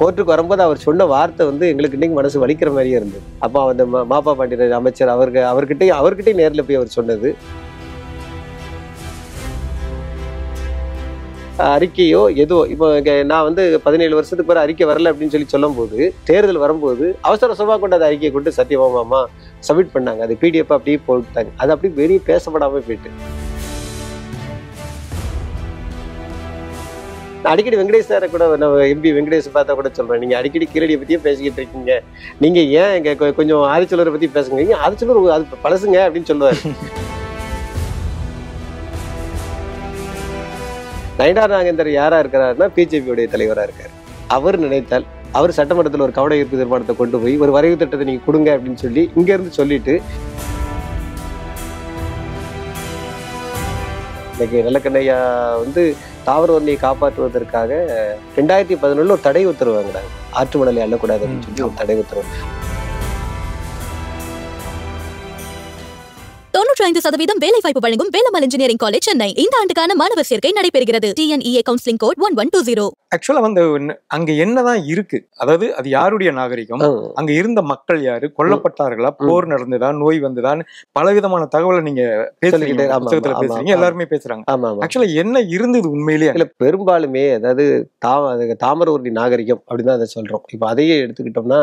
கோர்ட்டுக்கு வரும்போது அவர் சொன்ன வார்த்தை வந்து எங்களுக்கு இன்னைக்கு மனசு வலிக்கிற மாதிரியே இருந்தது. அப்போ அந்த மாப்பா பாண்டியராஜன் அமைச்சர் அவர்கிட்டயும் நேரில் போய் அவர் சொன்னது, அறிக்கையோ ஏதோ இப்போ நான் வந்து 17 வருஷத்துக்கு பிறகு அறிக்கை வரல அப்படின்னு சொல்லும் போது, தேர்தல் வரும்போது அவசரமா கொண்டு அந்த அறிக்கையை கொண்டு சத்யபாமாமா சப்மிட் பண்ணாங்க. அது பிடிஎஃப் அப்படியே போட்டாங்க. அது அப்படி வெளியே பேசப்படாம போயிட்டு. அடிக்கடி வெங்கடேஷ் சாரை கூட எம்பி வெங்கடேஷ் பார்த்தா கூட சொல்றேன், நீங்க அடிக்கடி கீழடியை பத்தியே பேசிக்கிட்டு இருக்கீங்க, நீங்க ஏன் இங்க கொஞ்சம் ஆதிச்சலரை பத்தி பேசுங்க, ஆதிச்சலர் அது பழசுங்க அப்படின்னு சொல்லுவாரு. நயினார் நாகேந்தர் யாரா இருக்கிறாருன்னா பிஜேபியுடைய தலைவரா இருக்காரு. அவர் நினைத்தால் அவர் சட்டமன்றத்தில் ஒரு கவன ஈர்ப்பு தீர்மானத்தை கொண்டு போய் ஒரு வரைவு திட்டத்தை நீங்க கொடுங்க அப்படின்னு சொல்லி இங்க இருந்து சொல்லிட்டு, இன்னைக்கு நல்லக்கண்ணையா வந்து தாவர வன்னியை காப்பாற்றுவதற்காக 2011 ஒரு தடை உத்தரவு வாங்கினாங்க. ஆற்று மணலை அள்ளக்கூடாது அப்படின்னு சொல்லி ஒரு தடை உத்தரவு. 95% வேலை வாய்ப்பு வழங்கும் வேலம்மாள் இன்ஜினியரிங் காலேஜ் சென்னை. இந்த ஆண்டுக்கான மாணவர் சேர்க்கை நடைபெறுகிறது. TNEA counselling code 1120. ஆக்சுவலா வந்து அங்க என்னதான் இருக்கு, அதாவது அது யாருடைய நாகரிகம், அங்க இருந்த மக்கள் யாரு, கொல்லப்பட்டார்களா, போர் நடந்ததா, நோய் வந்ததான்னு பலவிதமான தகவலை நீங்க பேசுறீங்க, புத்தகத்துல பேசுறீங்க, எல்லாருமே பேசுறாங்க. ஆக்சுவலா என்ன இருந்தது உண்மையிலேயே? இல்ல பெரும்பாலுமே அதாவது தாமிரபரணி நாகரிகம் அப்படின்னு தான் அதை சொல்றோம். இப்போ அதையே எடுத்துக்கிட்டோம்னா,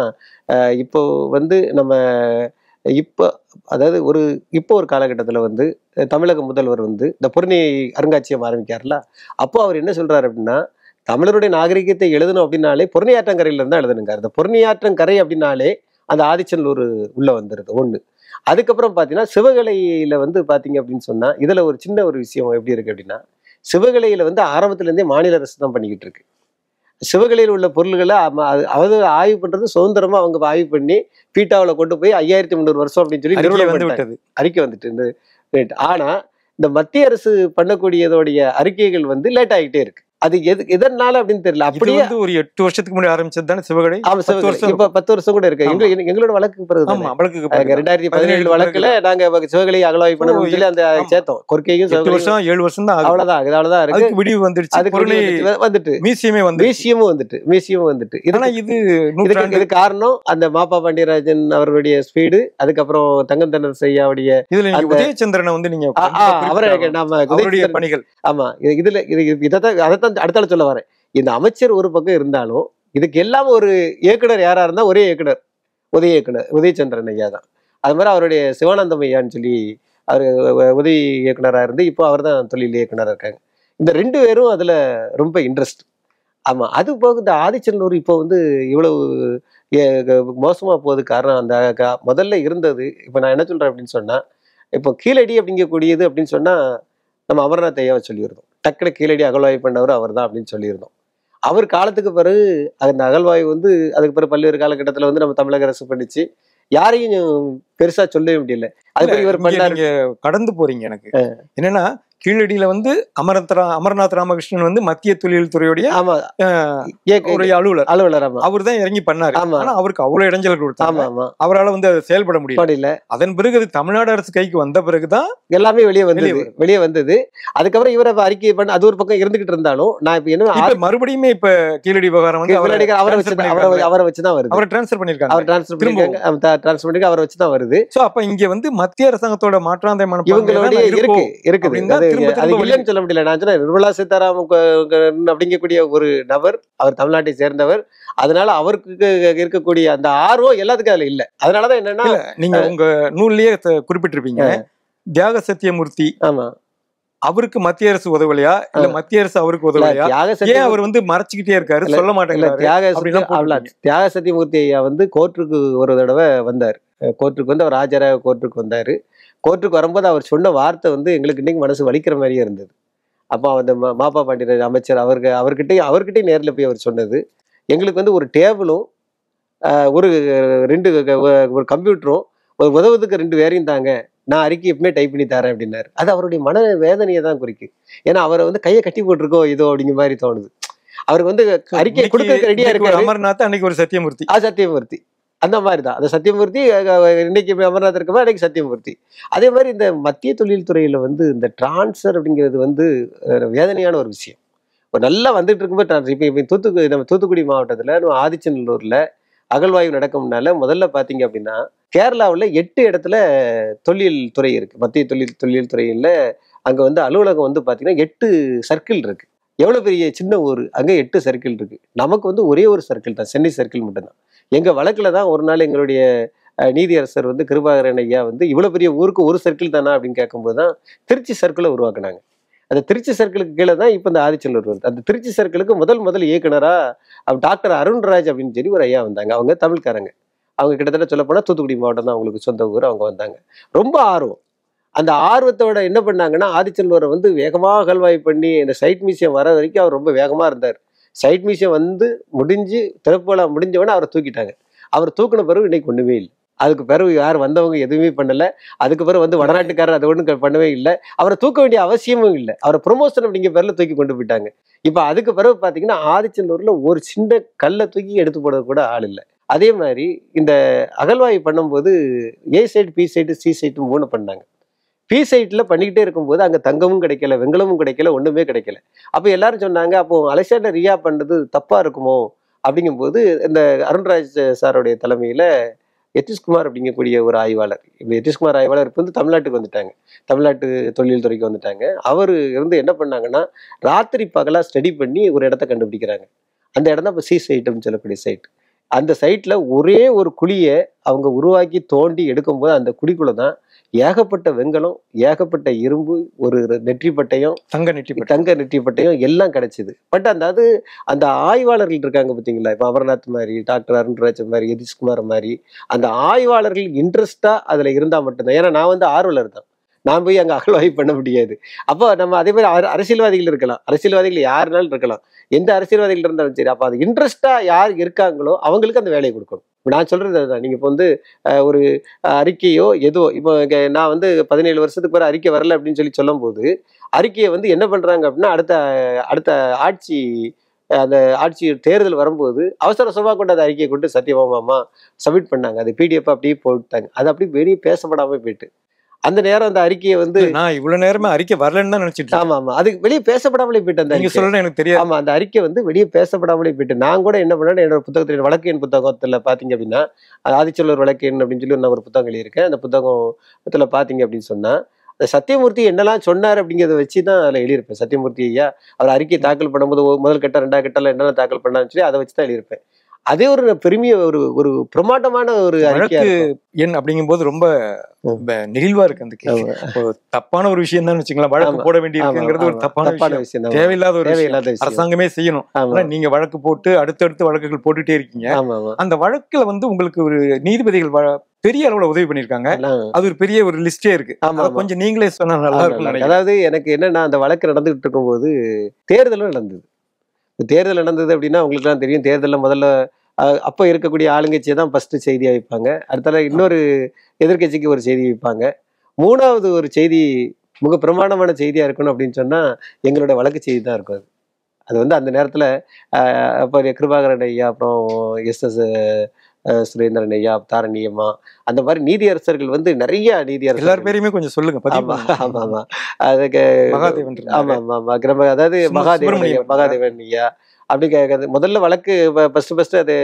இப்போ வந்து நம்ம அதாவது இப்போ ஒரு காலகட்டத்தில் வந்து தமிழக முதல்வர் வந்து இந்த பொருணை அருங்காட்சியகம் ஆரம்பிக்காருல, அப்போ அவர் என்ன சொல்றாரு அப்படின்னா, தமிழருடைய நாகரிகத்தை எழுதணும் அப்படின்னாலே பொருணையாற்றங்கரையில இருந்தா எழுதணுங்க. அந்த பொருணையாற்றங்கரை அப்படின்னாலே அந்த ஆதிச்சநல்லூர் உள்ள வந்துருது ஒண்ணு. அதுக்கப்புறம் பாத்தீங்கன்னா சிவகலையில வந்து பாத்தீங்க அப்படின்னு சொன்னா, இதுல ஒரு சின்ன ஒரு விஷயம் எப்படி இருக்கு அப்படின்னா, சிவகலையில வந்து ஆரம்பத்துல இருந்தே மாநில அரசு தான் பண்ணிக்கிட்டு இருக்கு. சிவகலையில் உள்ள பொருள்களை அவங்க ஆய்வு பண்றது சுதந்திரமா அவங்க ஆய்வு பண்ணி பீட்டாவில் கொண்டு போய் 5300 வருஷம் அப்படின்னு சொல்லி அறிக்கை வந்துட்டு. ஆனா இந்த மத்திய அரசு பண்ணக்கூடியதோடைய அறிக்கைகள் வந்து லேட் ஆகிட்டே இருக்கு. அது எதனால அப்படின்னு தெரியல. அப்படியே ஒரு 8 வருஷத்துக்கு முன்னாடி ஆரம்பிச்சது தானே சிவகலை. இப்ப 10 வருஷம் கூட இருக்கு. எங்களோட வழக்குக்கு பிறகு 2017 வழக்குல நாங்க சிவகலை அகழ்வாய்வு பண்ணணும்னு சொல்லி அந்த சேர்த்தோம். கொர்க்கையும் 7 வருஷம் தான் அவ்வளவுதான் இருக்கு. விடிவு வந்துருச்சு. வந்துட்டு மியூசியமும் வந்துட்டு. இது காரணம் அந்த மாப்பா பாண்டியராஜன் அவருடைய ஸ்பீடு, அதுக்கப்புறம் தங்கம் தென்னரசு ஐயாவுடைய உதயச்சந்திரனை வந்து நீங்க அவரை நாம பணிகள். ஆமா, இதுல இதைத்தான் அடுத்தால சொல்ல வரேன். இந்த அமைச்சர் ஒரு பக்கம் இருந்தாலும் இதுக்கு எல்லாம் ஒரு இயக்குனர் யாரா இருந்தா ஒரே இயக்குனர் உதயச்சந்திரன் ஐயா தான். அது மாதிரி அவருடைய சிவானந்தம் ஐயான்னு சொல்லி அவரு உதவி இயக்குனரா இருந்து இப்போ அவர் தான் தொழில் இயக்குனரா இருக்காங்க. இந்த 2 பேரும் அதுல ரொம்ப இன்ட்ரெஸ்ட். ஆமா, அது போக இந்த ஆதிச்சநல்லூர் இப்போ வந்து இவ்வளவு மோசமா போகுது காரணம் அந்த முதல்ல இருந்தது. இப்ப நான் என்ன சொல்றேன் அப்படின்னு சொன்னா, இப்போ கீழடி அப்படிங்கக்கூடியது அப்படின்னு சொன்னா நம்ம அமர்நாத் ஐயாவை சொல்லியிருந்தோம். டக்குனு கீழடி அகழ்வாய்வு பண்ணவர் அவர் தான் அப்படின்னு சொல்லியிருந்தோம். அவர் காலத்துக்கு பிறகு அந்த அகழ்வாய்வு வந்து அதுக்கு பிறகு பல்வேறு காலகட்டத்தில் வந்து நம்ம தமிழக அரசு பண்ணிச்சு. யாரையும் பெருசா சொல்லவே முடியல. அது இவர் பண்ணாரு. கடந்து போறீங்க. எனக்கு என்னன்னா, கீழடியில வந்து அமர்நாத் ராமகிருஷ்ணன் வந்து மத்திய தொழில் துறையுடைய அலுவலர் அவர் தான் இறங்கி பண்ணாரு. ஆனா அவருக்கு அவ்வளவு இடைஞ்சல் கொடுத்தாங்க. அவரால் வந்து அதை செயல்பட முடியல. அதன் பிறகு அது தமிழ்நாடு அரசு கைக்கு வந்த பிறகுதான் எல்லாமே வெளியே வந்தது. அதுக்கப்புறம் இவரை அறிக்கை பண்ண அது ஒரு பக்கம் இருந்துகிட்டு இருந்தாலும், நான் இப்ப என்ன மறுபடியுமே இப்ப கீழடி விவகாரம் வந்து அவரை வச்சுதான் வருது. அவரை டிரான்ஸ்பர் பண்ணிருக்காங்க. அவரை வச்சுதான் வருது. அப்ப இங்க வந்து மத்திய அரசாங்கத்தோட மாற்றாந்தை இவங்களுடைய இருக்குது. அது இல்லைன்னு சொல்ல முடியல. நான் சொன்னேன், நிர்மலா சீதாராமன் அப்படிங்கக்கூடிய ஒரு நபர், அவர் தமிழ்நாட்டை சேர்ந்தவர். அதனால அவருக்கு இருக்கக்கூடிய அந்த ஆர்வம் எல்லாத்துக்கும் அதுல இல்ல. அதனாலதான் என்னன்னா, நீங்க உங்க நூல்லயே குறிப்பிட்டிருப்பீங்க, தியாக சத்தியமூர்த்தி. ஆமா, அவருக்கு மத்திய அரசு உதவலையா, இல்ல மத்திய அரசு அவருக்கு உதவலையா, ஏன் அவர் வந்து மறைச்சுக்கிட்டே இருக்காரு, சொல்ல மாட்டேங்கிறாரு? தியாக சத்தியமூர்த்தி ஐயா வந்து கோர்ட்டுக்கு ஒரு தடவை வந்தார். கோர்ட்டுக்கு வந்து அவர் ஆஜராக கோர்ட்டுக்கு வந்தாரு. கோர்ட்டுக்கு வரும்போது அவர் சொன்ன வார்த்தை வந்து எங்களுக்கு இன்னைக்கு மனசு வலிக்கிற மாதிரியே இருந்தது. அப்போ அந்த மாப்பா பாண்டியராஜன் அமைச்சர் அவர்கிட்டயும் நேரில் போய் அவர் சொன்னது, எங்களுக்கு வந்து ஒரு டேபிளும் ஒரு கம்ப்யூட்டரும் உதவுறதுக்கு 2 பேரையும் தாங்க, நான் அறிக்கை எப்பவுமே டைப் பண்ணி தரேன் அப்படின்னாரு. அது அவருடைய மன வேதனையை தான் குறிக்கு. ஏன்னா அவரை வந்து கையை கட்டி போட்டிருக்கோ இதோ அப்படிங்கிற மாதிரி தோணுது. அவருக்கு வந்து அறிக்கை கொடுக்க ரெடியா இருக்காரு. அமர்நாத் அன்னைக்கு ஒரு சத்தியமூர்த்தி அந்த மாதிரி தான். அந்த சத்தியமூர்த்தி இன்னைக்கு அமர்நாத் இருக்கமா, அன்னைக்கு சத்தியமூர்த்தி. அதே மாதிரி இந்த மத்திய தொழில் துறையில வந்து இந்த டிரான்ஸ்ஃபர் அப்படிங்கிறது வந்து வேதனையான ஒரு விஷயம். நல்லா வந்துட்டு இருக்கும்போது இப்போ நம்ம தூத்துக்குடி மாவட்டத்துல நம்ம ஆதிச்சநல்லூர்ல அகழ்வாய்வு நடக்கும்னால முதல்ல பாத்தீங்க அப்படின்னா கேரளாவில் 8 இடத்துல தொழில் துறை இருக்கு. மத்திய தொழில் துறையில அங்க வந்து அலுவலகம் வந்து பாத்தீங்கன்னா 8 சர்க்கிள் இருக்கு. எவ்வளவு பெரிய சின்ன ஊர், அங்க 8 சர்க்கிள் இருக்கு. நமக்கு வந்து ஒரே ஒரு சர்க்கிள் தான், சென்னை சர்க்கிள் மட்டும்தான். எங்க வழக்குல தான் ஒரு நாள் எங்களுடைய நீதியரசர் வந்து கிருபாகரன் ஐயா வந்து இவ்வளவு பெரிய ஊருக்கு ஒரு சர்க்கிள் தானா அப்படின்னு கேட்கும்போது தான் திருச்சி சர்க்கிளை உருவாக்குனாங்க. அந்த திருச்சி சர்க்கிளுக்கு கீழே தான் இப்போ இந்த ஆதிச்சநல்லூர் வருது. அந்த திருச்சி சர்க்கிளுக்கு முதல் இயக்குனரா டாக்டர் அருண்ராஜ் அப்படின்னு சொல்லி ஒரு ஐயா வந்தாங்க. அவங்க தமிழ்காரங்க. அவங்க கிட்டத்தட்ட சொல்ல போனா தூத்துக்குடி மாவட்டம் தான் அவங்களுக்கு சொந்த ஊர். அவங்க வந்தாங்க. ரொம்ப ஆர்வம். அந்த ஆர்வத்தோட என்ன பண்ணாங்கன்னா ஆதிச்சநல்லூரை வந்து வேகமாக அகழ்வாய்வு பண்ணி இந்த சைட் மியூசியம் வர வரைக்கும் அவர் ரொம்ப வேகமா இருந்தார். சைட் மியூசியம் வந்து முடிஞ்சு திறப்பு விழா முடிஞ்சவொடனே அவரை தூக்கிட்டாங்க. அவர் தூக்கின பிறகு இன்னைக்கு ஒண்ணுமே இல்லை. அதுக்கு பிறகு யார் வந்தவங்க எதுவுமே பண்ணல. அதுக்கு பிறகு வந்து வடநாட்டுக்காரர் அதை ஒன்றும் பண்ணவே இல்லை. அவரை தூக்க வேண்டிய அவசியமும் இல்லை. அவரை ப்ரொமோஷன் அப்படிங்கிற பேர்ல தூக்கி கொண்டு போயிட்டாங்க. இப்ப அதுக்கு பிறகு பாத்தீங்கன்னா ஆதிச்சநல்லூர்ல ஒரு சின்ன கல்லை தூக்கி எடுத்து போட கூட ஆள் இல்லை. அதே மாதிரி இந்த அகழ்வாய்வு பண்ணும்போது A side, B side, C side 3 பண்ணாங்க. பி சைட்ல பண்ணிக்கிட்டே இருக்கும்போது அங்க தங்கமும் கிடைக்கல, வெங்கலமும் கிடைக்கல, ஒண்ணுமே கிடைக்கல. அப்ப எல்லாரும் சொன்னாங்க, அப்போ அலெக்சாண்டர் ரியா பண்ணது தப்பா இருக்குமோ அப்படிங்கும்போது இந்த அருண்ராஜ் சாருடைய தலைமையில யதீஷ்குமார் அப்படிங்கக்கூடிய ஒரு ஆய்வாளர், இப்ப யதீஷ்குமார் ஆய்வாளர் இப்போ வந்து தமிழ்நாட்டுக்கு வந்துட்டாங்க, தமிழ்நாட்டு தொழில் துறைக்கு வந்துட்டாங்க. அவர் இருந்து என்ன பண்ணாங்கன்னா ராத்திரி பகலா ஸ்டடி பண்ணி ஒரு இடத்த கண்டுபிடிக்கிறாங்க. அந்த இடம் தான் இப்போ சி சைட்டுன்னு சொல்லக்கூடிய சைட். அந்த சைட்ல ஒரே ஒரு குழியை அவங்க உருவாக்கி தோண்டி எடுக்கும்போது அந்த குழிக்குள்ள தான் ஏகப்பட்ட வெங்கலம், ஏகப்பட்ட இரும்பு, ஒரு நெற்றி பட்டயம், தங்க நெற்றி பட்டயம் எல்லாம் கிடைச்சிது. பட் அந்த ஆய்வாளர்கள் இருக்காங்க பார்த்தீங்களா, இப்போ அமர்நாத் மாதிரி, டாக்டர் அருண்ராஜ் மாதிரி, யதீஷ்குமார் மாதிரி, அந்த ஆய்வாளர்கள் இன்ட்ரெஸ்டா அதுல இருந்தா மட்டும்தான். ஏன்னா நான் வந்து ஆர்வலர் தான், நான் போய் அங்கே அகழ்வாய்வு பண்ண முடியாது. அப்போ நம்ம அதே மாதிரி அரசியல்வாதிகள் இருக்கலாம், அரசியல்வாதிகள் யாருனாலும் இருக்கலாம், எந்த அரசியல்வாதிகள் இருந்தாலும் சரி. அப்போ அது இன்ட்ரெஸ்டா யார் இருக்காங்களோ அவங்களுக்கு அந்த வேலையை கொடுக்கணும். நான் சொல்றது அதுதான். நீங்க இப்போ வந்து ஒரு அறிக்கையோ ஏதோ இப்போ நான் வந்து 17 வருஷத்துக்கு பிறகு அறிக்கை வரல அப்படின்னு சொல்லும் போது அறிக்கையை வந்து என்ன பண்றாங்க அப்படின்னா அடுத்த ஆட்சி அந்த ஆட்சி தேர்தல் வரும்போது அவசர அவசரமா கொண்டு அந்த அறிக்கையை கொண்டு சத்தியபாமாமா சப்மிட் பண்ணாங்க. அது பிடிஎஃப் அப்படியே போட்டாங்க. அது அப்படி வெளியே பேசப்படாம போயிட்டு அந்த நேரம் அந்த அறிக்கையை வந்து நான் இவ்வளவு நேரமே அறிக்கை வரலன்னு தான் நினைச்சிட்டு. ஆமா, அது வெளியே பேசப்படாமலே போயிட்டு நீங்க சொல்றது எனக்கு தெரியாது. ஆமா, அந்த அறிக்கை வந்து வெளியே பேசப்படாமலே போயிட்டு நான் கூட என்ன பண்ணேன், என்னோட புத்தகத்துல வழக்கு எண் புத்தகத்துல பாத்தீங்க அப்படின்னா ஆதிச்சநல்லூர் வழக்கு எண் அப்படின்னு சொல்லி நான் ஒரு புத்தகம் எழுதியிருக்கேன். அந்த புத்தகத்துல பாத்தீங்க அப்படின்னு சொன்னா சத்தியமூர்த்தி என்னெல்லாம் சொன்னார் அப்படிங்கிறத வச்சுதான் அதுல எழுதியிருப்பேன். சத்தியமூர்த்தி ஐயா அவர் அறிக்கை தாக்கல் பண்ணும்போது முதல் கட்டம் 2வது கட்டம்ல என்னென்ன தாக்கல் பண்ணான்னு சொல்லி அதை வச்சுதான் எழுதியிருப்பேன். அதே ஒரு பெருமைய ஒரு பிரமாண்டமான ஒரு வழக்கு எண் அப்படிங்கும் போது ரொம்ப நெகிழ்வா இருக்கு. அந்த தப்பான ஒரு விஷயம் தான் வச்சுக்கலாம். வழக்கு போட வேண்டியிருக்குங்கிறது ஒரு தப்பான விஷயம், தேவையில்லாத ஒரு விஷயம், அரசாங்கமே செய்யணும். ஆனா நீங்க வழக்கு போட்டு அடுத்தடுத்து வழக்குகள் போட்டுட்டே இருக்கீங்க. அந்த வழக்குல வந்து உங்களுக்கு ஒரு நீதிபதிகள் பெரிய அளவுல உதவி பண்ணிருக்காங்க. அது ஒரு பெரிய ஒரு லிஸ்டே இருக்கு. கொஞ்சம் நீங்களே சொன்னா நல்லா இருக்கும். அதாவது எனக்கு என்னன்னா அந்த வழக்கு நடந்துகிட்டு இருக்கும் போது தேர்தலும் நடந்தது. தேர்தல் நடந்தது அப்படின்னா உங்களுக்கு எல்லாம் தெரியும். தேர்தலில் முதல்ல அப்போ இருக்கக்கூடிய ஆளுங்கட்சியை தான் ஃபர்ஸ்ட் செய்தியா வைப்பாங்க. அடுத்தால இன்னொரு எதிர்கட்சிக்கு ஒரு செய்தி வைப்பாங்க. 3வது ஒரு செய்தி மிக பிரமாண்டமான செய்தியா இருக்கணும் அப்படின்னு சொன்னா எங்களோட வழக்கு செய்தி தான் இருக்கும். அது வந்து அந்த நேரத்துல அப்போ கிருபாகரன் ஐயா, அப்புறம் எஸ் சுரேந்திரன் ஐயா, தாரணி அம்மா, அந்த மாதிரி நீதியரசர்கள் வந்து நிறைய நீதியரசர் எல்லார் பேரையுமே கொஞ்சம் சொல்லுங்க. ஆமா, அதுக்கு அதாவது மகாதேவன் ஐயா அப்படி முதல்ல வழக்கு ஃபர்ஸ்ட் அதை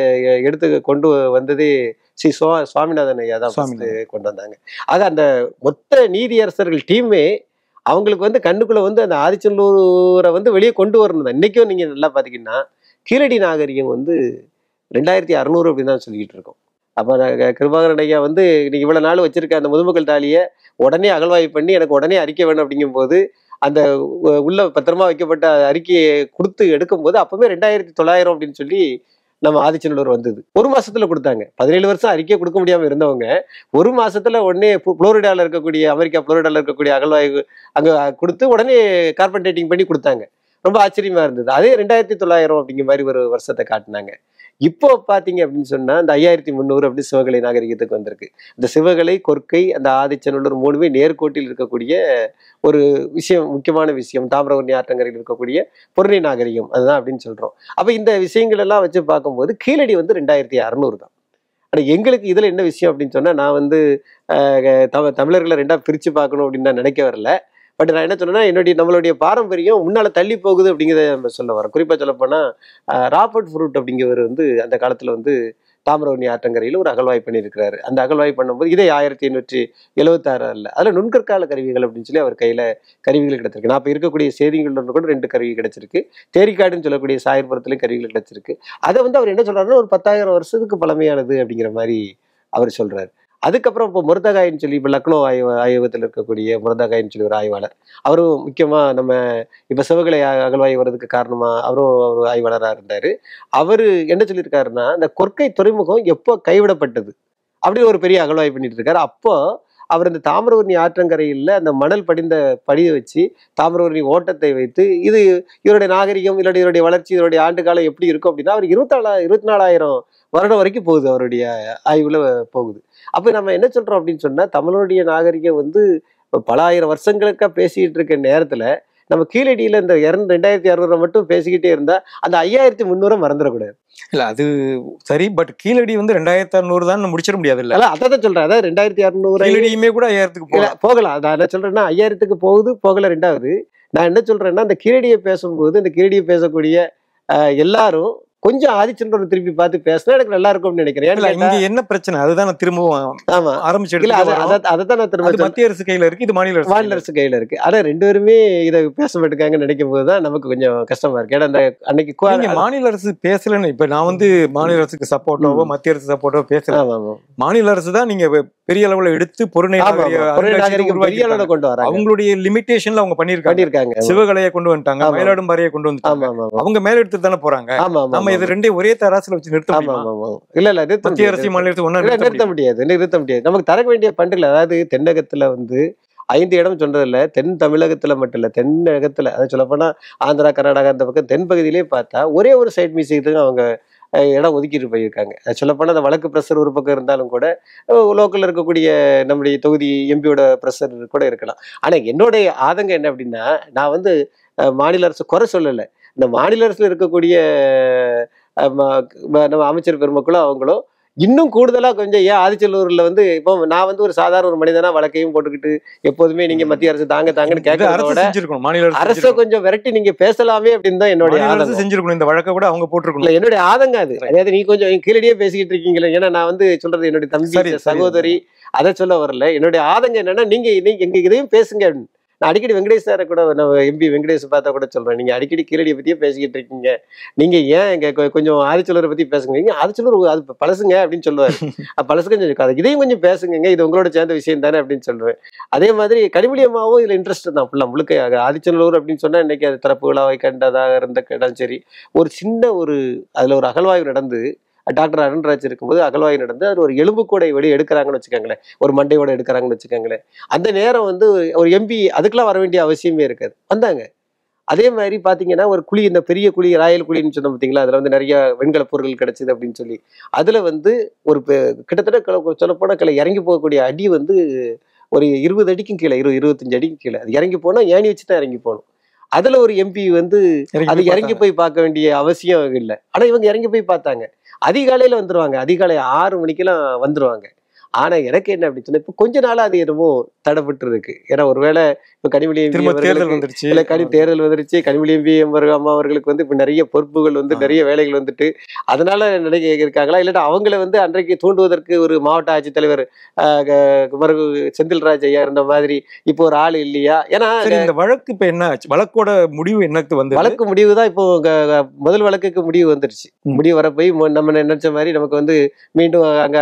எடுத்து கொண்டு வந்ததே சுவாமிநாதன் ஐயா தான் கொண்டு வந்தாங்க. ஆக அந்த மொத்த நீதியரசர்கள் டீமே அவங்களுக்கு வந்து கண்ணுக்குள்ள வந்து அந்த ஆதிச்சநல்லூரை வந்து வெளியே கொண்டு வரணும் தான். இன்னைக்கும் நீங்க நல்லா பாத்தீங்கன்னா கீழடி நாகரிகம் வந்து 2600 அப்படின்னு தான் சொல்லிக்கிட்டு இருக்கோம். அப்ப கிருபாகரன் ஐயா வந்து இன்னைக்கு இவ்வளவு நாள் வச்சிருக்க அந்த முதுமக்கள் தாலியை உடனே அகழ்வாய்வு பண்ணி எனக்கு உடனே அறிக்கை வேணும் அப்படிங்கும் போது அந்த உள்ள பத்திரமா வைக்கப்பட்ட அறிக்கையை கொடுத்து எடுக்கும் போது அப்பவுமே 2900 அப்படின்னு சொல்லி நம்ம ஆதிச்சநல்லூர் வந்தது. 1 மாசத்துல கொடுத்தாங்க. 17 வருஷம் அறிக்கை கொடுக்க முடியாம இருந்தவங்க 1 மாசத்துல உடனே புளோரிடால இருக்கக்கூடிய அமெரிக்கா புளோரிடால இருக்கக்கூடிய அகழ்வாய்வு அங்க கொடுத்து உடனே கார்பன் டேட்டிங் பண்ணி கொடுத்தாங்க. ரொம்ப ஆச்சரியமா இருந்தது. அதே 2900 அப்படிங்கிற மாதிரி ஒரு வருஷத்தை காட்டினாங்க. இப்போ பாத்தீங்க அப்படின்னு சொன்னா இந்த 5300 அப்படி சிவகலை நாகரிகத்துக்கு வந்திருக்கு. இந்த சிவகலை, கொற்கை, அந்த ஆதிச்சநல்லூர் 3மே நேர்கோட்டில் இருக்கக்கூடிய ஒரு விஷயம், முக்கியமான விஷயம். தாமிரபரணி ஆற்றங்கரையில் இருக்கக்கூடிய பொருணை நாகரிகம் அதுதான் அப்படின்னு சொல்றோம். அப்ப இந்த விஷயங்கள் எல்லாம் வச்சு பார்க்கும்போது கீழடி வந்து 2600 தான். ஆனா எங்களுக்கு இதுல என்ன விஷயம் அப்படின்னு சொன்னா நான் வந்து தமிழர்களை 2ஆ பிரிச்சு பார்க்கணும் அப்படின்னு நான் நினைக்க வரல. பட் நான் என்ன சொன்னேன்னா நம்மளுடைய பாரம்பரியம் முன்னால தள்ளி போகுது அப்படிங்கிறத நம்ம சொல்ல வரோம். குறிப்பா சொல்ல போனா ராபர்ட் ஃப்ரூட் அப்படிங்கிறவர் வந்து அந்த காலத்துல வந்து தாமிரபரணி ஆற்றங்கரையில் ஒரு அகழ்வாய் பண்ணியிருக்கிறாரு. அந்த அகழ்வாய் பண்ணும்போது இதே 1876 அல்ல, அதுல நுண்கற்கால கருவிகள் அப்படின்னு சொல்லி அவர் கையில கருவிகள் கிடைச்சிருக்கு. நான் இப்ப இருக்கக்கூடிய சேரிங்கள்ல கூட 2 கருவி கிடைச்சிருக்கு. தேரிக்காடுன்னு சொல்லக்கூடிய சாயற்புரத்துலயும் கருவிகள் கிடைச்சிருக்கு. அதை வந்து அவர் என்ன சொல்றாருன்னா ஒரு 10,000 வருஷத்துக்கு பழமையானது அப்படிங்கிற மாதிரி அவர் சொல்றாரு. அதுக்கப்புறம் இப்போ முர்தகாயின்னு சொல்லி இப்போ லக்னோ ஆய்வகத்தில் இருக்கக்கூடிய முர்தகாயின்னு சொல்லி ஒரு ஆய்வாளர், அவரும் முக்கியமா நம்ம இப்போ சிவகலை அகழ்வாய் வர்றதுக்கு காரணமா அவரும் ஒரு ஆய்வாளராக இருந்தாரு. அவரு என்ன சொல்லியிருக்காருன்னா, இந்த கொற்கை துறைமுகம் எப்போ கைவிடப்பட்டது அப்படின்னு ஒரு பெரிய அகழ்வாய் பண்ணிட்டு இருக்காரு. அப்போ அவர் இந்த தாமிரபரணி ஆற்றங்கரையில் அந்த மணல் படிந்த படியை வச்சு தாமிரபரணி ஓட்டத்தை வைத்து இது இவருடைய நாகரிகம் இல்லாட்டி இவருடைய வளர்ச்சி இதனுடைய ஆண்டு காலம் எப்படி இருக்கும் அப்படின்னா அவர் 24,000 வருடம் வரைக்கும் போகுது, அவருடைய ஆய்வுல போகுது. அப்ப நம்ம என்ன சொல்றோம் அப்படின்னு சொன்னா, தமிழுடைய நாகரிகம் வந்து பல ஆயிரம் வருஷங்களுக்கா பேசிட்டு இருக்க நேரத்துல நம்ம கீழடியில இந்த 2600 மட்டும் பேசிக்கிட்டே இருந்தா அந்த 5300 மறந்துடக்கூடாது. இல்ல அது சரி, பட் கீழடி வந்து 2600 தான் முடிச்சிட முடியாது இல்ல. அதான் சொல்றேன், அதான் 2600 கீழடியுமே கூட 1000க்கு போகலாம். நான் என்ன சொல்றேன்னா 5000க்கு போகுது போகல ரெண்டாவது. நான் என்ன சொல்றேன்னா அந்த கீழடியை பேசும்போது இந்த கீழடியை பேசக்கூடிய எல்லாரும் கொஞ்சம் ஆதிச்சந்திரன் திருப்பி பார்த்து பேசினா எனக்கு நல்லா இருக்கும்னு நினைக்கிறேன். இங்க என்ன பிரச்சனை அதுதான் நான் திரும்பவும் ஆரம்பிச்சு அதைத்தான் நான் திரும்ப மத்திய அரசு கையில இருக்கு, இது மாநில அரசு கையில இருக்கு. ஆனா 2 பேருமே இதை பேச மாட்டேங்காங்கன்னு நினைக்கும் போதுதான் நமக்கு கொஞ்சம் கஷ்டமா இருக்கு. ஏன்னா அந்த அன்னைக்கு மாநில அரசு பேசலன்னு இப்ப நான் வந்து மாநில அரசுக்கு சப்போர்ட்டாவோ மத்திய அரசு சப்போர்ட்டாவோ பேசல. மாநில அரசு தான் நீங்க பெரிய அளவுல எடுத்து பொருணை பெரிய அளவுல கொண்டு வராங்க. அவங்களுடைய லிமிடேஷன்ல அவங்க பண்ணிருக்காங்க. சிவகலையை கொண்டு வந்துட்டாங்க, மயிலாடும்பாறையை கொண்டு வந்துட்டாங்க. அவங்க மேல எடுத்து தானே போறாங்க. நம்ம இது ரெண்டையும் ஒரே தராசுல வச்சு நிறுத்த இல்ல மத்திய அரசு மாநில அரசு ஒண்ணா நிறுத்த முடியாது. நமக்கு தர வேண்டிய பண்டுகள், அதாவது தென்னகத்துல வந்து 5 இடம் சொல்றதில்ல, தென் தமிழகத்துல மட்டும் இல்ல, தென்னகத்துல அதாவது சொல்ல போனா ஆந்திரா கர்நாடகா அந்த பக்கம் தென் பகுதியிலே பார்த்தா ஒரே ஒரு சைட் மியூசியத்துக்கு அவங்க இடம் ஒதுக்கிட்டு போயிருக்காங்க. சொல்லப்போனால் அந்த வழக்கு ப்ரெஷர் ஒரு பக்கம் இருந்தாலும் கூட லோக்கல்ல இருக்கக்கூடிய நம்முடைய தொகுதி எம்பியோட ப்ரெஷர் கூட இருக்கலாம். ஆனா என்னுடைய ஆதங்கம் என்ன அப்படின்னா, நான் வந்து மாநில அரசு குறை சொல்லலை. இந்த மாநில அரசுல இருக்கக்கூடிய நம்ம அமைச்சர் பெருமக்களும் அவங்களும் இன்னும் கூடுதலா கொஞ்சம் ஏன் ஆதிச்சல்லூர்ல வந்து இப்போ நான் வந்து ஒரு சாதாரண ஒரு மனிதனா வழக்கையும் போட்டுக்கிட்டு எப்போதுமே நீங்க மத்திய அரசு தாங்கன்னு கேட்கறதோட அரசை கொஞ்சம் விரட்டி நீங்க பேசலாமே அப்படின்னு தான் என்னுடைய ஆதங்கம். செஞ்சிருக்கணும் இந்த வழக்கை கூட அவங்க போட்டிருக்கணும். என்னுடைய ஆதங்கம் அது. அதாவது நீ கொஞ்சம் கீழடியே பேசிக்கிட்டு இருக்கீங்களே, ஏன்னா நான் வந்து சொல்றது என்னுடைய தம்பி சகோதரி அதை சொல்ல வரல. என்னுடைய ஆதங்கம் என்னன்னா, நீங்க எங்க இதையும் பேசுங்க அப்படின்னு. நான் அடிக்கடி வெங்கடேஷ் சாரை கூட நம்ம எம்பி வெங்கடேஷ் பார்த்தா கூட சொல்றேன், நீங்க அடிக்கடி கீழடியை பத்தியே பேசிக்கிட்டு இருக்கீங்க, நீங்க ஏன் எங்க கொஞ்சம் ஆதிச்சலூரை பத்தி பேசுங்க, ஆதிச்சலூர் அது பழசுங்க அப்படின்னு சொல்லுவாரு. பழசுங்க இதையும் கொஞ்சம் பேசுங்க, இது உங்களோட சேர்ந்த விஷயம் தானே அப்படின்னு சொல்லுவேன். அதே மாதிரி கனிமொழி அம்மாவும் இதுல இன்ட்ரெஸ்ட் தான் ஃபுல்லா முழுக்க. ஆதிச்சலூர் அப்படின்னு சொன்னா இன்னைக்கு அது திறப்புகளாக கண்டதாக இருந்த இடம் சரி, ஒரு சின்ன அதுல ஒரு அகழ்வாய்வு நடந்து டாக்டர் அருண்ராஜ் இருக்கும்போது அகழ்வாய்வு நடந்து அது ஒரு எலும்பு கூடை வெளியே எடுக்கிறாங்கன்னு வச்சுக்கோங்களேன், ஒரு மண்டையோட எடுக்கிறாங்கன்னு வச்சுக்கோங்களேன். அந்த நேரம் வந்து ஒரு எம்பி அதுக்கெல்லாம் வர வேண்டிய அவசியமே இருக்காது, வந்தாங்க. அதே மாதிரி பாத்தீங்கன்னா ஒரு குழி, இந்த பெரிய குழி ராயல் குழின்னு சொன்ன பார்த்தீங்களா, அதுல வந்து நிறைய வெண்கல பொருட்கள் கிடைச்சது அப்படின்னு சொல்லி அதுல வந்து ஒரு கிட்டத்தட்ட சொல்லப்போனா இறங்கி போகக்கூடிய அடி வந்து ஒரு 20 அடிக்கும் கீழே, 25 அடிக்கும் கீழே. அது இறங்கி போனா ஏணி வச்சுதான் இறங்கி போகணும். அதுல ஒரு எம்பி வந்து அது இறங்கி போய் பார்க்க வேண்டிய அவசியம் இல்லை. ஆனா இவங்க இறங்கி போய் பார்த்தாங்க. அதிகாலையில வந்துருவாங்க, அதிகாலை 6 மணிக்கெல்லாம் வந்துருவாங்க. ஆனா எனக்கு என்ன அப்படின்னு சொன்னா, இப்ப கொஞ்ச நாளா அது என்னமோ தடைப்பட்டு இருக்கு. ஏன்னா ஒருவேளை இப்ப கனிமொழி தேர்தல் வந்துருச்சு, கனிமொழி அம்மா அவர்களுக்கு வந்து இப்ப நிறைய பொறுப்புகள் வந்து நிறைய வேலைகள் வந்துட்டு அதனால இருக்காங்களா, இல்லாட்டா அவங்களை வந்து அன்றைக்கு தூண்டுவதற்கு ஒரு மாவட்ட ஆட்சித்தலைவர் செந்தில்ராஜ் ஐயா இருந்த மாதிரி இப்போ ஒரு ஆள் இல்லையா? ஏன்னா இந்த வழக்கு இப்ப என்ன வழக்கோட முடிவு என்னக்கு வந்து வழக்கு முடிவு தான் இப்போ முதல் வழக்குக்கு முடிவு வந்துருச்சு. முடிவு வர போய் நம்ம நினைச்ச மாதிரி நமக்கு வந்து மீண்டும் அங்க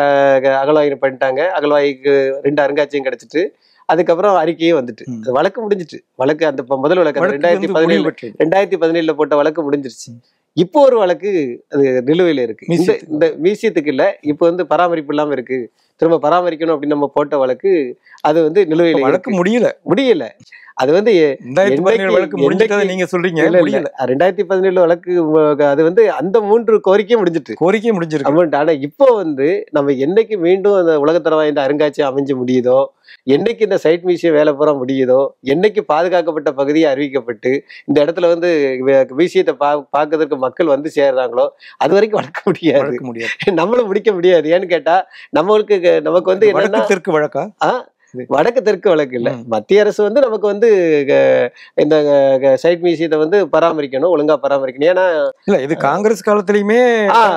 அகழ்வாய்வு பண்ணிட்டாங்க. அகழ்வாய்க்கு 2 அருங்காட்சியம் கிடைச்சிட்டு அதுக்கப்புறம் அறிக்கையே வந்துட்டு வழக்கு முடிஞ்சிட்டு. வழக்கு அந்த முதல் வழக்கு 2017 போட்ட வழக்கு முடிஞ்சிருச்சு. இப்போ ஒரு வழக்கு அது நிலுவையில இருக்கு. இந்த மியூசியத்துக்கு இல்ல, இப்போ வந்து பராமரிப்பு இல்லாம இருக்கு, திரும்ப பராமரிக்கணும் அப்படின்னு நம்ம போட்ட வழக்கு அது வந்து நிலுவையில வழக்கு முடியல. அது வந்து 2017 நீங்க சொல்றீங்க 2017 வழக்கு அது வந்து அந்த 3 கோரிக்கை முடிஞ்சிருக்கு. ஆனா இப்போ வந்து நம்ம என்னைக்கு மீண்டும் அந்த உலகத்தரம் வாய்ந்த அருங்காட்சியம் அமைஞ்சு முடியுதோ, என்னைக்கு இந்த சைட் மியூசியம் வேலை பூரா முடியுதோ, என்னைக்கு பாதுகாக்கப்பட்ட பகுதியை அறிவிக்கப்பட்டு இந்த இடத்துல வந்து மியூசியத்தை பார்க்கறதுக்கு மக்கள் வந்து சேர்றாங்களோ அது வரைக்கும் வளர்க்க முடியாது, நம்மளும் முடிக்க முடியாது. ஏன்னு கேட்டா நமக்கு வந்து தெற்கு வழக்கா வடக்கு தெற்கு வழக்கு இல்ல. மத்திய அரசு வந்து நமக்கு வந்து இந்த சைட் மியூசியத்தை வந்து பராமரிக்கணும், ஒழுங்கா பராமரிக்கணும். ஏன்னா இல்ல இது காங்கிரஸ் காலத்திலயுமே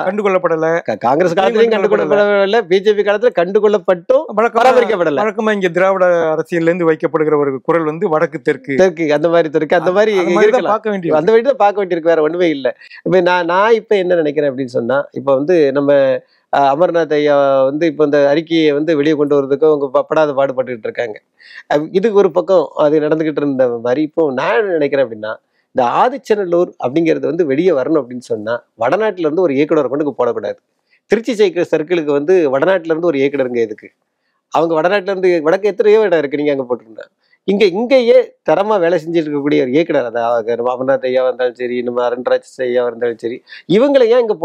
கண்டுகொள்ளப்படல, காங்கிரஸ் காலத்திலையும் கண்டுகொள்ளப்படவில்லை, பிஜேபி காலத்துல கண்டுகொள்ளப்பட்டும் பராமரிக்கப்படல. வழக்கமா இங்க திராவிட அரசியல்ல இருந்து வைக்கப்படுகிற ஒரு குரல் வந்து வடக்கு தெற்கு தெற்கு அந்த மாதிரி தெற்கு அந்த மாதிரி பார்க்க வேண்டிய அந்த மாதிரி தான் பார்க்க வேண்டியிருக்கு, வேற ஒண்ணுமே இல்லை. இப்ப நான் இப்ப என்ன நினைக்கிறேன் அப்படின்னு சொன்னா, இப்ப வந்து நம்ம அமர்நாத் ஐயா வந்து இப்ப இந்த அறிக்கையை வந்து வெளியே கொண்டு வரதுக்கு அவங்க படாத பாடுபட்டுக்கிட்டு இருக்காங்க. இதுக்கு ஒரு பக்கம் அது நடந்துகிட்டு இருந்த மாதிரி இப்போ நான் நினைக்கிறேன் அப்படின்னா, இந்த ஆதிச்சநல்லூர் அப்படிங்கிறது வந்து வெளியே வரணும் அப்படின்னு சொன்னா வடநாட்டுல இருந்து ஒரு இயக்குனர் கொண்டு போடக்கூடாது. திருச்சி சர்க்கிளுக்கு வந்து வடநாட்டுல இருந்து ஒரு இயக்குனருங்க எதுக்கு? அவங்க வடநாட்டுல இருந்து வடக்கு எத்தனையோ இடம் இருக்கு, நீங்க அங்க போட்டிருந்தா இங்கேயே தரமா வேலை செஞ்சுட்டு இருக்கக்கூடிய ஒரு இயக்குனர், அதாவது அமர்நாத் ஐயாவா இருந்தாலும் சரி, நம்ம அருண்ராஜ் ஐயாவா இருந்தாலும் சரி, இவங்களை ஏன் இங்க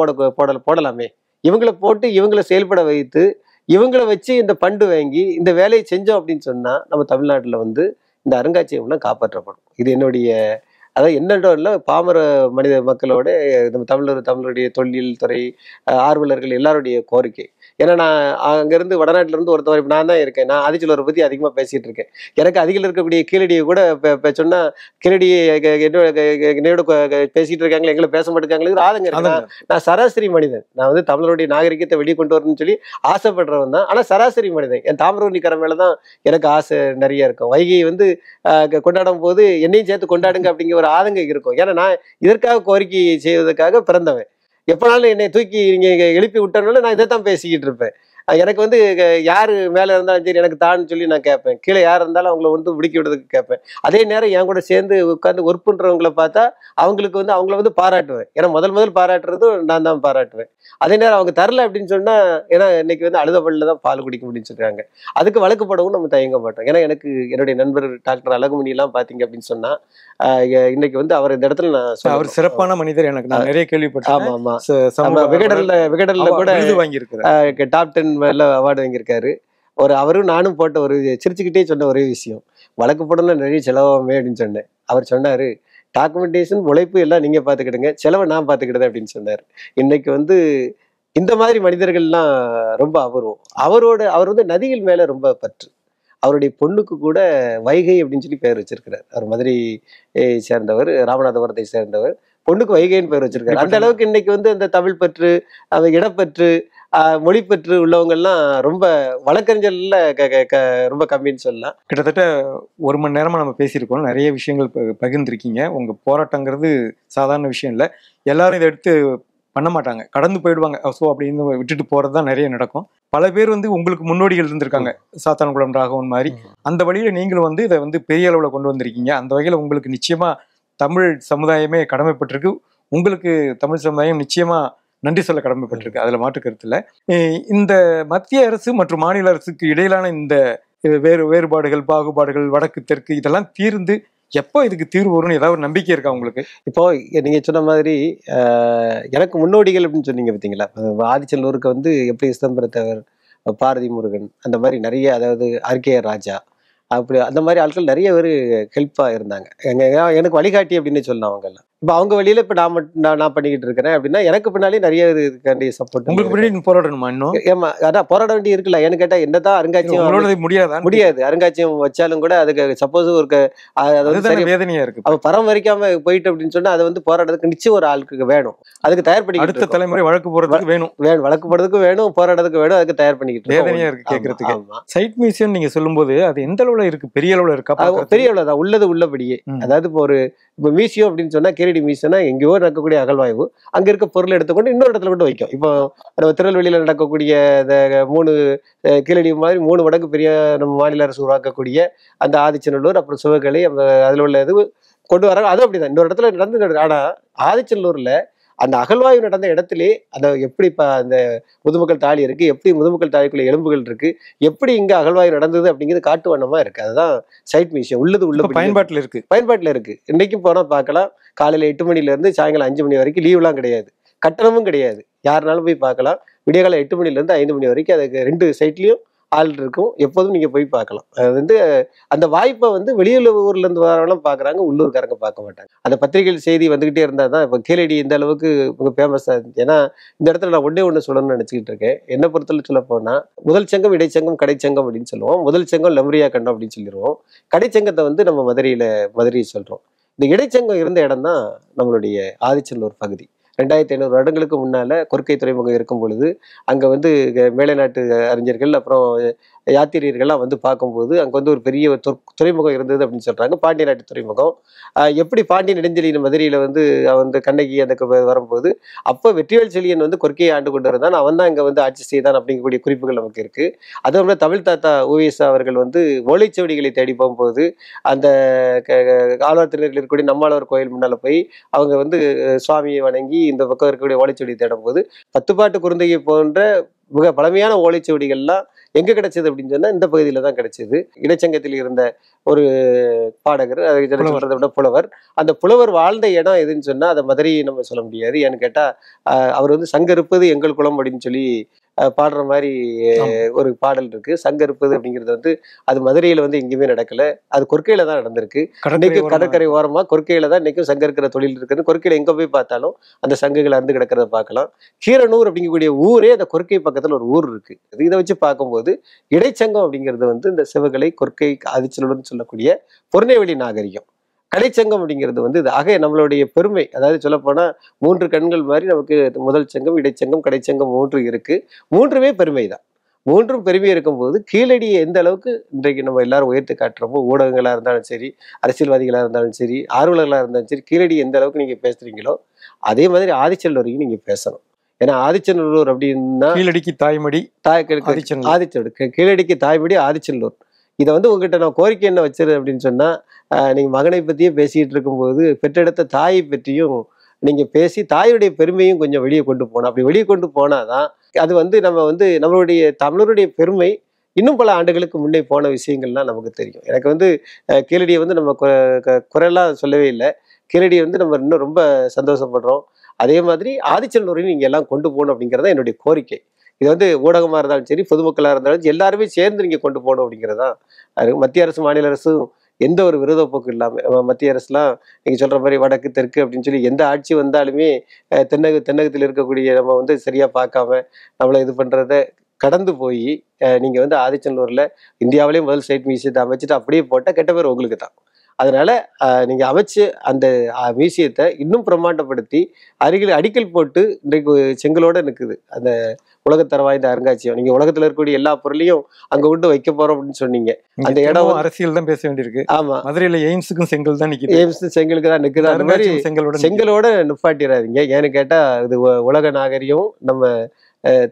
போடலாமே? இவங்களை போட்டு இவங்களை செயல்பட வைத்து இவங்களை வச்சு இந்த பண்டு வாங்கி இந்த வேலையை செஞ்சோம் அப்படின்னு சொன்னா நம்ம தமிழ்நாட்டுல வந்து இந்த அருங்காட்சியகம்லாம் காப்பாற்றப்படும். இது என்னுடைய அதாவது என்னடோ இல்லை, பாமர மனித மக்களோட நம்ம தமிழருடைய தொழில் துறை ஆர்வலர்கள் எல்லாருடைய கோரிக்கை. ஏன்னா நான் அங்கேருந்து வடநாட்டில இருந்து ஒருத்தவரை நான் தான் இருக்கேன், நான் ஆதிச்சநல்லூரை பற்றி அதிகமாக பேசிட்டு இருக்கேன். எனக்கு அருகில் இருக்கக்கூடிய கீழடியை கூட சொன்னா கீழடியை என்னோட பேசிட்டு இருக்காங்களே, எங்களை பேச மாட்டேங்காங்களே ஆதங்க இருக்கு. நான் சராசரி மனிதன், நான் வந்து தமிழருடைய நாகரிகத்தை வெளியே கொண்டு வரணும்னு சொல்லி ஆசைப்படுறவன் தான். ஆனால் சராசரி மனிதன், என் தாமிரபரணி மேலே தான் எனக்கு ஆசை நிறைய இருக்கும். வைகை வந்து கொண்டாடும் போது என்னையும் சேர்த்து கொண்டாடுங்க அப்படிங்கிற ஒரு ஆதங்கம் இருக்கும். ஏன்னா நான் இதற்காக கோரிக்கை செய்வதற்காக பிறந்தவன். எப்பனாலும் என்னை தூக்கி நீங்க எழுப்பி விட்டனால நான் இதைத்தான் பேசிக்கிட்டு இருப்பேன். எனக்கு வந்து யாரு மேல இருந்தாலும் சரி எனக்கு தான் சொல்லி நான் கேட்பேன், கீழே யார் இருந்தாலும் அவங்கள வந்து முடிக்கி விடுறதுக்கு கேட்பேன். அதே நேரம் என் கூட சேர்ந்து உட்காந்து ஒர்க் பண்றவங்களை பார்த்தா அவங்களுக்கு வந்து அவங்கள வந்து பாராட்டுவேன். ஏன்னா முதல் பாராட்டுறதும் நான் தான் பாராட்டுவேன். அதே நேரம் அவங்க தரல அப்படின்னு சொன்னா, ஏன்னா இன்னைக்கு வந்து அழுத பல்ல தான் பால் குடிக்க முடியும்னு சொல்றாங்க, அதுக்கு வழக்கு போடவும் நம்ம தயங்க மாட்டோம். ஏன்னா எனக்கு என்னுடைய நண்பர் டாக்டர் அழகுமணி எல்லாம் பாத்தீங்க அப்படின்னு சொன்னா, இன்னைக்கு வந்து அவர் இந்த இடத்துல நான் அவர் சிறப்பான மனிதர், எனக்கு நான் நிறைய கேள்விப்பட்டேன். ஆமா ஆமா, விகடன்ல கூட வாங்கியிருக்காரு, டாப் 10 அவார்டு வாங்கியிருக்காரு. அவரும் நானும் போட்ட ஒரு சிரிச்சுக்கிட்டே சொன்ன ஒரே விஷயம், வழக்கு போடணும் நிறைய செலவாமே அப்படின்னு சொன்னேன். அவர் சொன்னாரு, டாக்குமெண்டேஷன் உழைப்பு எல்லாம் நீங்க பாத்துக்கிடுங்க, செலவை நான் பாத்துக்கிட்டேன் அப்படின்னு சொன்னாரு. இன்னைக்கு வந்து இந்த மாதிரி மனிதர்கள்லாம் ரொம்ப அபூர்வம். அவர் வந்து நதிகள் மேல ரொம்ப பற்று. அவருடைய பொண்ணுக்கு கூட வைகை அப்படின்னு சொல்லி பேர் வச்சிருக்கிறார். அவர் மதுரையை சேர்ந்தவர், ராமநாதபுரத்தை சேர்ந்தவர், பொண்ணுக்கு வைகைன்னு பேர் வச்சிருக்காரு. அந்த அளவுக்கு இன்னைக்கு வந்து அந்த தமிழ் பற்று, அந்த இடப்பற்று, மொழிப்பற்று உள்ளவங்க எல்லாம் ரொம்ப வழக்கறிஞர்ல ரொம்ப கம்மின்னு சொல்லலாம். கிட்டத்தட்ட 1 மணி நேரமா நம்ம பேசியிருக்கோம், நிறைய விஷயங்கள் பகிர்ந்துருக்கீங்க. உங்க போராட்டங்கிறது சாதாரண விஷயம் இல்லை, எல்லாரும் இதை எடுத்து பண்ண மாட்டாங்க, கடந்து போயிடுவாங்க. ஸோ அப்படின்னு விட்டுட்டு போறது தான் நிறைய நடக்கும். பல பேர் வந்து உங்களுக்கு முன்னோடிகள் இருந்திருக்காங்க, சாத்தான்குளம் ராகவன் மாதிரி. அந்த வழியில நீங்களும் வந்து இதை வந்து பெரிய அளவுல கொண்டு வந்திருக்கீங்க. அந்த வகையில உங்களுக்கு நிச்சயமா தமிழ் சமுதாயமே கடமைப்பட்டிருக்கு, உங்களுக்கு தமிழ் சமுதாயம் நிச்சயமா நன்றி சொல்ல கடமைப்பட்டிருக்கு, அதுல மாற்று கருத்து இல்லை. இந்த மத்திய அரசு மற்றும் மாநில அரசுக்கு இடையிலான இந்த வேறுபாடுகள், பாகுபாடுகள், வடக்கு தெற்கு இதெல்லாம் தீர்ந்து எப்போ இதுக்கு தீர்வு வரும்னு ஏதாவது ஒரு நம்பிக்கை இருக்கா உங்களுக்கு? இப்போ நீங்க சொன்ன மாதிரி எனக்கு முன்னோடிகள் அப்படின்னு சொன்னீங்க பார்த்தீங்களா, ஆதிச்சநல்லூருக்கு வந்து எப்படி சிதம்பரத்தவர், பாரதி முருகன், அந்த மாதிரி நிறைய, அதாவது ஆர்கே ராஜா, அப்படி அந்த மாதிரி ஆட்கள் நிறைய பேர் ஹெல்ப்பா இருந்தாங்க. எனக்கு வழிகாட்டி அப்படின்னு சொல்லலாம் அவங்க எல்லாம். இப்போ அவங்க வழியில இப்போ நான் பண்ணிக்கிட்டு இருக்கிறேன் அப்படின்னா எனக்கு பின்னாலே நிறைய இதுக்காண்டி சப்போர்ட். உங்களுக்கு பின்னாடி போராடணுமா இன்னும்? ஏமா அதான் போராட வேண்டி இருக்குல்ல. ஏன்னு கேட்டா என்னதான் அருங்காட்சியம் முடியாது, அருங்காட்சியம் வச்சாலும் கூட அதுக்கு சப்போஸ் ஒரு வேதனையா இருக்கு, அவ பராமரிக்காம போயிட்டு அப்படின்னு சொன்னா அதை வந்து போராடுறதுக்கு நிச்சயம் ஒரு ஆளுக்கு வேணும், அதுக்கு தயார் பண்ணி அடுத்த தலைமுறை வழக்கு போறதுக்கு வேணும், வழக்கு போடுறதுக்கு வேணும், போராடுறதுக்கு வேணும், அதுக்கு தயார் பண்ணிக்கிட்டு வேதனையா இருக்கு கேட்கறதுக்கு. சைட் மியூசியம் நீங்க சொல்லும் போது அது எந்த அளவுல இருக்கு? பெரிய அளவுல இருக்கா? பெரிய அளவுதான், உள்ளபடியே. அதாவது இப்போ மியூசியம் அப்படின்னு சொன்னா கீழடி மியூசியம்னா எங்கேயோ நடக்கக்கூடிய அகழ்வாய்வு, அங்க இருக்க பொருள் எடுத்துக்கொண்டு இன்னொரு இடத்துல கொண்டு வைக்கும். இப்போ நம்ம திருநெல்வேலியில நடக்கக்கூடிய இந்த 3 கீழடி மாதிரி 3 மடங்கு பெரிய நம்ம மாநில அரசு உருவாக்கக்கூடிய அந்த ஆதிச்சநல்லூர், அப்புறம் சிவகலை, அதுல உள்ள இது கொண்டு வர, அது அப்படிதான் இன்னொரு இடத்துல நடந்து. ஆனா ஆதிச்சநல்லூர்ல அந்த அகழ்வாய்வு நடந்த இடத்திலே அந்த எப்படி அந்த முதுமக்கள் தாலி இருக்கு, எப்படி முதுமக்கள் தாலிக்குள்ள எலும்புகள் இருக்கு, எப்படி இங்க அகழ்வாய்வு நடந்தது அப்படிங்கிறது காட்டு வண்ணமா இருக்கு. அதுதான் சைட் மியூசியம். உள்ள பயன்பாட்டுல இருக்கு. இன்னைக்கும் போனா பார்க்கலாம். காலையில 8 மணில இருந்து சாயங்காலம் 5 மணி வரைக்கும் லீவ்லாம் கிடையாது, கட்டணமும் கிடையாது, யாருனாலும் போய் பார்க்கலாம். விடியகாலம் 8 மணில இருந்து 5 மணி வரைக்கும் அதுக்கு 2 சைட்லயும் ஆள் இருக்கும், எப்போதும் நீங்க போய் பார்க்கலாம். அது வந்து அந்த வாய்ப்பை வந்து வெளியுள்ள ஊர்ல இருந்து வரவங்களும் பார்க்குறாங்க, உள்ளூர்காரங்க பார்க்க மாட்டாங்க. அந்த பத்திரிகைகள் செய்தி வந்துகிட்டே இருந்தா தான் இப்போ கீழடி இந்த அளவுக்கு ஃபேமஸாக இருந்துச்சு. ஏன்னா இந்த இடத்துல நான் ஒண்ணு சொல்லணும்னு நினச்சிக்கிட்டு இருக்கேன். என்ன பொறுத்தவரை சொல்ல போனா முதல் சங்கம், இடைச்சங்கம், கடைச்சங்கம் அப்படின்னு சொல்லுவோம். முதல் சங்கம் லெமரியா கண்டம் அப்படின்னு சொல்லிடுவோம். கடைச்சங்கத்தை வந்து நம்ம மதுரையை சொல்றோம். இந்த இடைச்சங்கம் இருந்த இடம் தான் நம்மளுடைய ஆதிச்சநல்லூர் பகுதி. 2500 வருடங்களுக்கு முன்னால கொர்க்கை துறைமுகம் இருக்கும் பொழுது அங்க வந்து மேலை நாட்டு அறிஞர்கள் அப்புறம் யாத்திரியர்கள்லாம் வந்து பார்க்கும்போது அங்க வந்து ஒரு பெரிய துறைமுகம் இருந்தது அப்படின்னு சொல்றாங்க. பாண்டிய நாட்டு துறைமுகம். எப்படி பாண்டிய நெடுஞ்செழியன் மதுரையில வந்து கண்ணகி அந்த வரும்போது அப்போ வெற்றிவேல் செழியன் வந்து கொர்க்கையை ஆண்டு கொண்டு இருந்தான். அவன் தான் இங்க வந்து ஆட்சி செய்தான் அப்படிங்கக்கூடிய குறிப்புகள் நமக்கு இருக்கு. அதுவும் தமிழ் தாத்தா ஓவிஎஸ் அவர்கள் வந்து ஓலைச்சுவடிகளை தேடி போகும்போது அந்த ஆழ்வார் திருநெல்வேலியில் இருக்கக்கூடிய நம்மாழ்வார் கோயில் முன்னால போய் அவங்க வந்து சுவாமியை வணங்கி இந்த பக்கம் இருக்கக்கூடிய ஓலைச்சுவடி தேடும் போது 10 பாட்டு குறுந்தகை போன்ற மிக பழமையான ஓலைச்சுவடிகள்லாம் எங்க கிடைச்சது அப்படின்னு சொன்னா இந்த பகுதியில தான் கிடைச்சது. இடைச்சங்கத்தில் இருந்த ஒரு பாடகர், அதை சொல்றதை விட புலவர், அந்த புலவர் வாழ்ந்த இடம் எதுன்னு சொன்னா அதை மதுரையை நம்ம சொல்ல முடியாது. ஏன்னு கேட்டா அவர் வந்து சங்க இருப்பது எங்கள் குளம் அப்படின்னு சொல்லி பாடுற மாதிரி ஒரு பாடல் இருக்கு. சங்க இருப்பது அப்படிங்கிறது வந்து அது மதுரையில வந்து எங்கேயுமே நடக்கல, அது கொர்க்கையில தான் நடந்திருக்கு. இன்னைக்கு கடற்கரை ஓரமா கொர்க்கையில தான் இன்னைக்கும் சங்க இருக்கிற தொழில் இருக்குது. கொர்க்கையில எங்க போய் பார்த்தாலும் அந்த சங்குகள் அருந்து கிடக்கிறத பார்க்கலாம். கீரனூர் அப்படிங்கக்கூடிய ஊரே அந்த கொர்க்கை பக்கத்துல ஒரு ஊர் இருக்கு. இதை வச்சு பார்க்கும்போது இடைச்சங்கம் அப்படிங்கிறது வந்து இந்த சிவகலை, கொர்க்கை, ஆதிச்சநல்லூர்னு சொல்லக்கூடிய பொருநெல்வேலி நாகரிகம். கடைச்சங்கம் அப்படிங்கிறது வந்து இது ஆக நம்மளுடைய பெருமை. அதாவது சொல்லப்போனா 3 கண்கள் மாதிரி நமக்கு முதல் சங்கம், இடைச்சங்கம், கடைச்சங்கம் 3 இருக்கு. 3மே பெருமை தான். 3ம் பெருமை இருக்கும்போது கீழடியை எந்த அளவுக்கு இன்றைக்கு நம்ம எல்லாரும் உயர்த்தி காட்டுறோமோ, ஊடகங்களா இருந்தாலும் சரி, அரசியல்வாதிகளா இருந்தாலும் சரி, ஆர்வலர்களா இருந்தாலும் சரி, கீழடி எந்த அளவுக்கு நீங்க பேசுறீங்களோ அதே மாதிரி ஆதிச்சநல்லூரையும் நீங்க பேசணும். ஏன்னா ஆதிச்சநல்லூர் அப்படின்னா கீழடிக்கு தாய்மடி ஆதிச்சநல்லூர், கீழடிக்கு தாய்மடி ஆதிச்சநல்லூர். இதை வந்து உங்ககிட்ட நான் கோரிக்கை என்ன வச்சிரு அப்படின்னு சொன்னா, நீங்க மகனை பத்தியே பேசிட்டு இருக்கும்போது பெற்றெடுத்த தாயை பற்றியும் நீங்க பேசி தாயுடைய பெருமையும் கொஞ்சம் வெளியே கொண்டு போகணும். அப்படி வெளியே கொண்டு போனாதான் அது வந்து நம்ம வந்து நம்மளுடைய தமிழருடைய பெருமை இன்னும் பல ஆண்டுகளுக்கு முன்னே போன விஷயங்கள்லாம் நமக்கு தெரியும். எனக்கு வந்து கீழடியை வந்து நம்ம குறையெல்லாம் சொல்லவே இல்லை. கீழடியை வந்து நம்ம இன்னும் ரொம்ப சந்தோஷப்படுறோம். அதே மாதிரி ஆதிச்சநல்லூரையும் நீங்க எல்லாம் கொண்டு போகணும் அப்படிங்கிறதா என்னுடைய கோரிக்கை. இது வந்து ஊடகமா இருந்தாலும் சரி, பொதுமக்களாக இருந்தாலும் எல்லாருமே சேர்ந்து நீங்க கொண்டு போகணும் அப்படிங்கிறதா. மத்திய அரசு, மாநில அரசும் எந்த ஒரு விரோத போக்கு இல்லாம, மத்திய அரசுலாம் நீங்க சொல்ற மாதிரி வடக்கு தெற்கு அப்படின்னு சொல்லி எந்த ஆட்சி வந்தாலுமே தென்னகத்தில் இருக்கக்கூடிய நம்ம வந்து சரியா பார்க்காம நம்மளை இது பண்றத கடந்து போய் நீங்க வந்து ஆதிச்சநல்லூர்ல இந்தியாவிலேயே முதல் ஸ்டேட் மியூசியத்தை அமைச்சிட்டு அப்படியே போட்டால் கெட்ட பேர் உங்களுக்கு தான். அதனால நீங்க அமைச்சு அந்த மியூசியத்தை இன்னும் பிரம்மாண்டப்படுத்தி அடிக்கல் போட்டு இன்றைக்கு செங்கலோட நிற்குது அந்த உலகத்தர வாய்ந்த அருங்காட்சியகம். நீங்க உலகத்துல இருக்கக்கூடிய எல்லா பொருளையும் அங்க கொண்டு வைக்க போறோம் அப்படின்னு சொன்னீங்க. அந்த இடம் அரசியல் தான் பேச வேண்டியிருக்கு. ஆமா, மதுரையில எய்ம்ஸுக்கும் செங்கல் தான் நிக்குது. எய்ம்ஸ் செங்கலுக்கு தான் நிக்குது. அந்த மாதிரி செங்கலோட நிப்பாட்டிடாதீங்க. ஏன்னு கேட்டா இது உலக நாகரிகம், நம்ம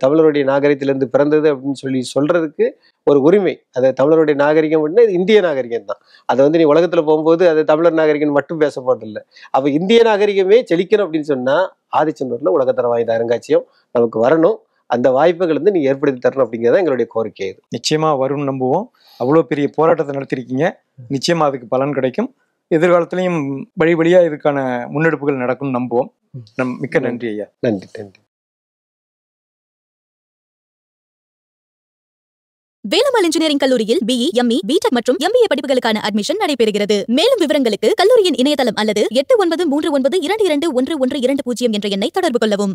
தமிழருடைய நாகரிகத்திலிருந்து பிறந்தது அப்படின்னு சொல்றதுக்கு ஒரு உரிமை. அது தமிழருடைய நாகரிகம் அப்படின்னா இது இந்திய நாகரிகம் தான். அதை வந்து நீ உலகத்துல போகும்போது அது தமிழர் நாகரிகம் மட்டும் பேச போறதில்லை. அப்ப இந்திய நாகரிகமே செழிக்கணும் அப்படின்னு சொன்னா ஆதிச்சநல்லூர்ல உலகத்தர வாய்ந்த அருங்காட்சியம் நமக்கு வரணும். அந்த வாய்ப்புகள் வந்து நீங்க ஏற்படுத்தி தரணும் அப்படிங்கிறத எங்களுடைய கோரிக்கை. இது நிச்சயமா வரும்னு நம்புவோம். அவ்வளவு பெரிய போராட்டத்தை நடத்திருக்கீங்க, நிச்சயமா அதுக்கு பலன் கிடைக்கும். எதிர்காலத்திலையும் வழியா இதுக்கான முன்னெடுப்புகள் நடக்கும்னு நம்புவோம். மிக்க நன்றி ஐயா. நன்றி. வேலம்மாள் இன்ஜினியரிங் கல்லூரியில் BE, ME, BTech மற்றும் MBA படிப்புகளுக்கான அட்மிஷன் நடைபெறுகிறது. மேலும் விவரங்களுக்கு கல்லூரியின் இணையதளம் அல்லது 8939221120 என்ற எண்ணை தொடர்பு கொள்ளவும்.